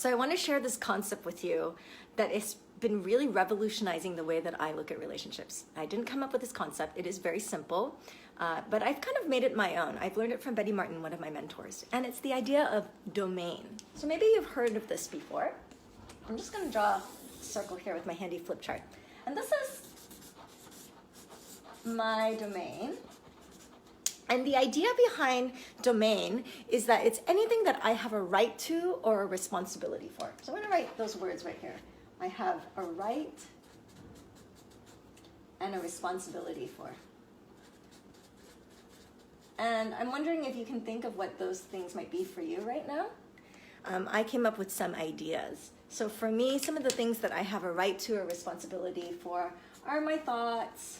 So I want to share this concept with you that has been really revolutionizing the way that I look at relationships. I didn't come up with this concept. It is very simple, but I've kind of made it my own. I've learned it from Betty Martin, one of my mentors, and it's the idea of domain. So maybe you've heard of this before. I'm just going to draw a circle here with my handy flip chart. And this is my domain. And the idea behind domain is that it's anything that I have a right to or a responsibility for. So I'm going to write those words right here. I have a right and a responsibility for. And I'm wondering if you can think of what those things might be for you right now. I came up with some ideas. So for me, some of the things that I have a right to or responsibility for are my thoughts,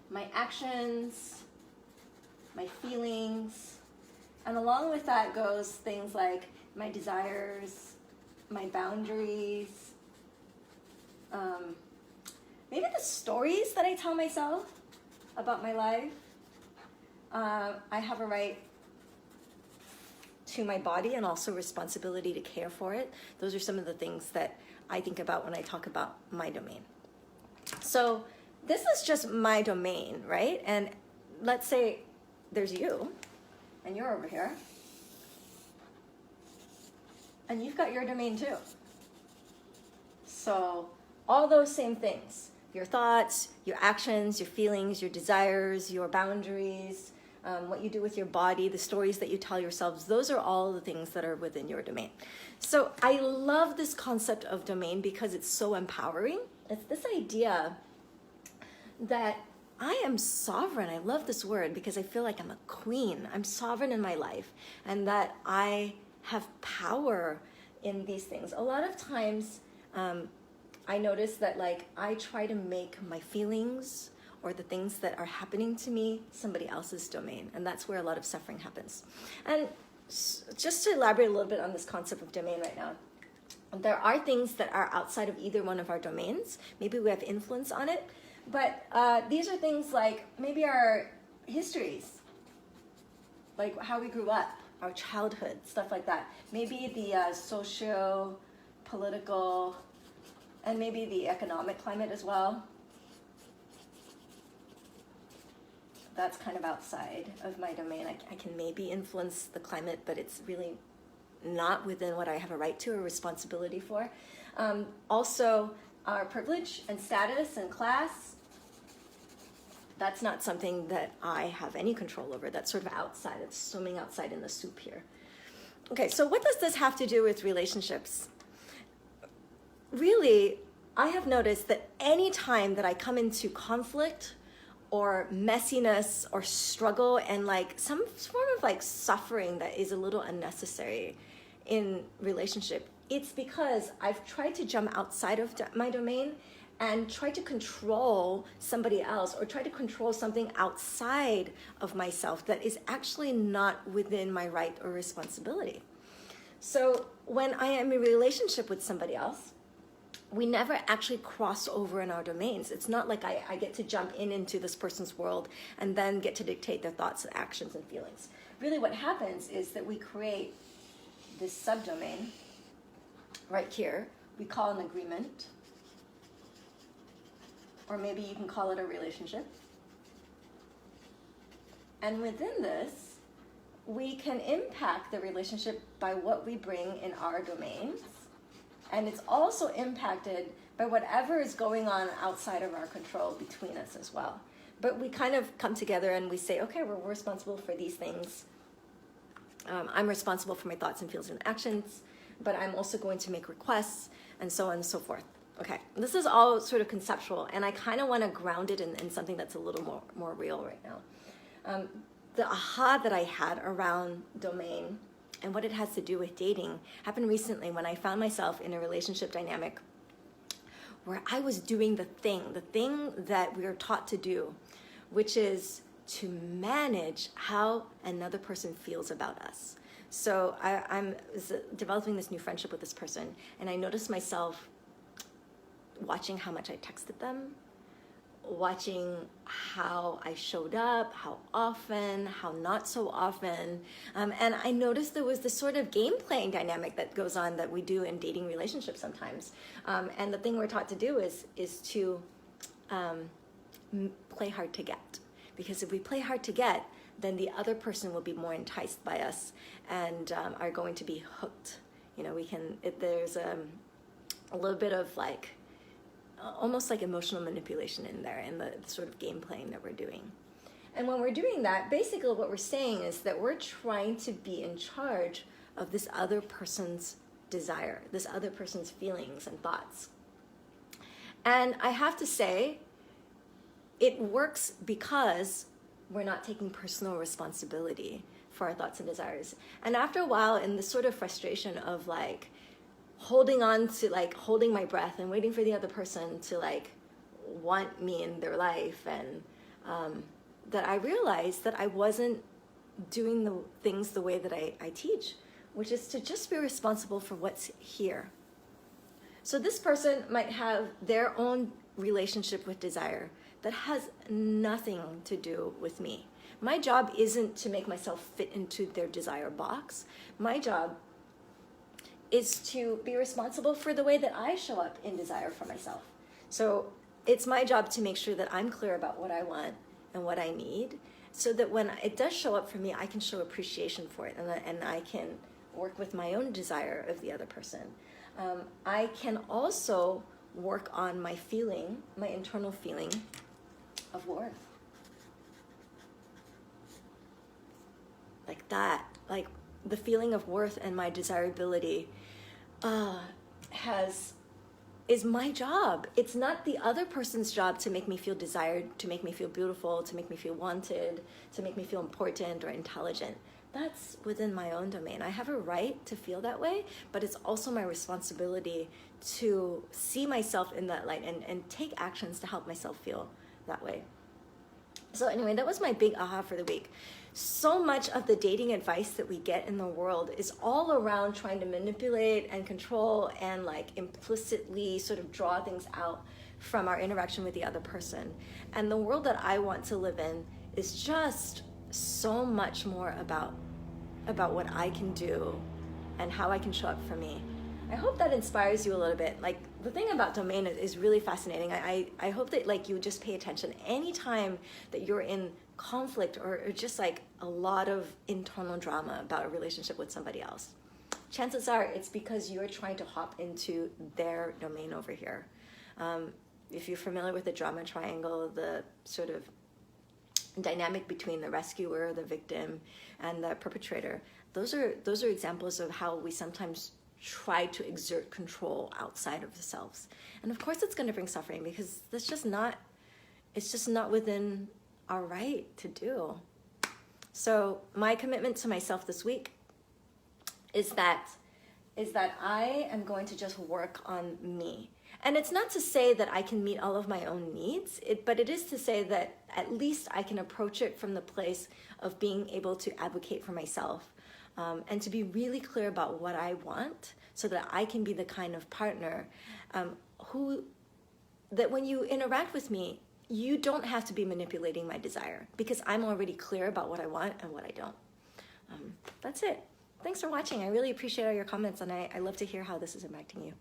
my actions, my feelings, and along with that goes things like my desires, my boundaries, maybe the stories that I tell myself about my life. I have a right to my body and also responsibility to care for it. Those are some of the things that I think about when I talk about my domain. So this is just my domain, right? And let's say there's you, and you're over here, and you've got your domain too. So all those same things, your thoughts, your actions, your feelings, your desires, your boundaries, what you do with your body, the stories that you tell yourselves, those are all the things that are within your domain. So I love this concept of domain because it's so empowering. It's this idea that I am sovereign. I love this word because I feel like I'm a queen. I'm sovereign in my life and that I have power in these things. A lot of times I notice that like I try to make my feelings or the things that are happening to me somebody else's domain, and that's where a lot of suffering happens. And just to elaborate a little bit on this concept of domain right now, there are things that are outside of either one of our domains. Maybe we have influence on it, but these are things like maybe our histories, like how we grew up, our childhood, stuff like that. Maybe the socio-political and maybe the economic climate as well. That's kind of outside of my domain. I can maybe influence the climate, but it's really not within what I have a right to or responsibility for. Also, our privilege and status and class, that's not something that I have any control over. That's sort of outside. It's swimming outside in the soup here. Okay, so what does this have to do with relationships? Really, I have noticed that any time that I come into conflict or messiness or struggle and like some form of like suffering that is a little unnecessary in relationship, it's because I've tried to jump outside of my domain and try to control somebody else or try to control something outside of myself that is actually not within my right or responsibility. So when I am in a relationship with somebody else, we never actually cross over in our domains. It's not like I get to jump into this person's world and then get to dictate their thoughts and actions and feelings. Really what happens is that we create this subdomain right here. We call an agreement, or maybe you can call it a relationship. And within this, we can impact the relationship by what we bring in our domains. And it's also impacted by whatever is going on outside of our control between us as well. But we kind of come together and we say, okay, we're responsible for these things. I'm responsible for my thoughts and feelings and actions, but I'm also going to make requests and so on and so forth. Okay, this is all sort of conceptual, and I kind of want to ground it in something that's a little more real right now. The aha that I had around domain and what it has to do with dating happened recently when I found myself in a relationship dynamic where I was doing the thing that we are taught to do, which is to manage how another person feels about us. So I'm developing this new friendship with this person, and I noticed myself watching how much I texted them, watching how I showed up, how often, how not so often. And I noticed there was this sort of game playing dynamic that goes on that we do in dating relationships sometimes. And the thing we're taught to do is to play hard to get. Because if we play hard to get, then the other person will be more enticed by us and are going to be hooked. You know, there's a little bit of like, almost like emotional manipulation in there in the sort of game playing that we're doing. And when we're doing that, basically what we're saying is that we're trying to be in charge of this other person's desire, this other person's feelings and thoughts. And I have to say, it works because we're not taking personal responsibility for our thoughts and desires. And after a while, in this sort of frustration of like holding on to like holding my breath and waiting for the other person to like want me in their life, and that I realized that I wasn't doing the things the way that I teach, which is to just be responsible for what's here. So this person might have their own relationship with desire that has nothing to do with me. My job isn't to make myself fit into their desire box. My job is to be responsible for the way that I show up in desire for myself. So it's my job to make sure that I'm clear about what I want and what I need, so that when it does show up for me, I can show appreciation for it, and I can work with my own desire of the other person. I can also work on my feeling, my internal feeling of worth. Like that, like the feeling of worth and my desirability is my job. It's not the other person's job to make me feel desired, to make me feel beautiful, to make me feel wanted, to make me feel important or intelligent. That's within my own domain. I have a right to feel that way, but it's also my responsibility to see myself in that light and take actions to help myself feel that way. So anyway, that was my big aha for the week. So much of the dating advice that we get in the world is all around trying to manipulate and control and like implicitly sort of draw things out from our interaction with the other person. And the world that I want to live in is just so much more about what I can do and how I can show up for me. I hope that inspires you a little bit. Like, the thing about domain is really fascinating. I hope that like you just pay attention anytime that you're in conflict or just like a lot of internal drama about a relationship with somebody else. Chances are it's because you're trying to hop into their domain over here. If you're familiar with the drama triangle, the sort of dynamic between the rescuer, the victim, and the perpetrator, those are examples of how we sometimes try to exert control outside of ourselves. And of course it's going to bring suffering, because it's just not within our right to do. So my commitment to myself this week is that I am going to just work on me. And it's not to say that I can meet all of my own needs, but it is to say that at least I can approach it from the place of being able to advocate for myself, and to be really clear about what I want, so that I can be the kind of partner that when you interact with me, you don't have to be manipulating my desire, because I'm already clear about what I want and what I don't. That's it. Thanks for watching. I really appreciate all your comments, and I love to hear how this is impacting you.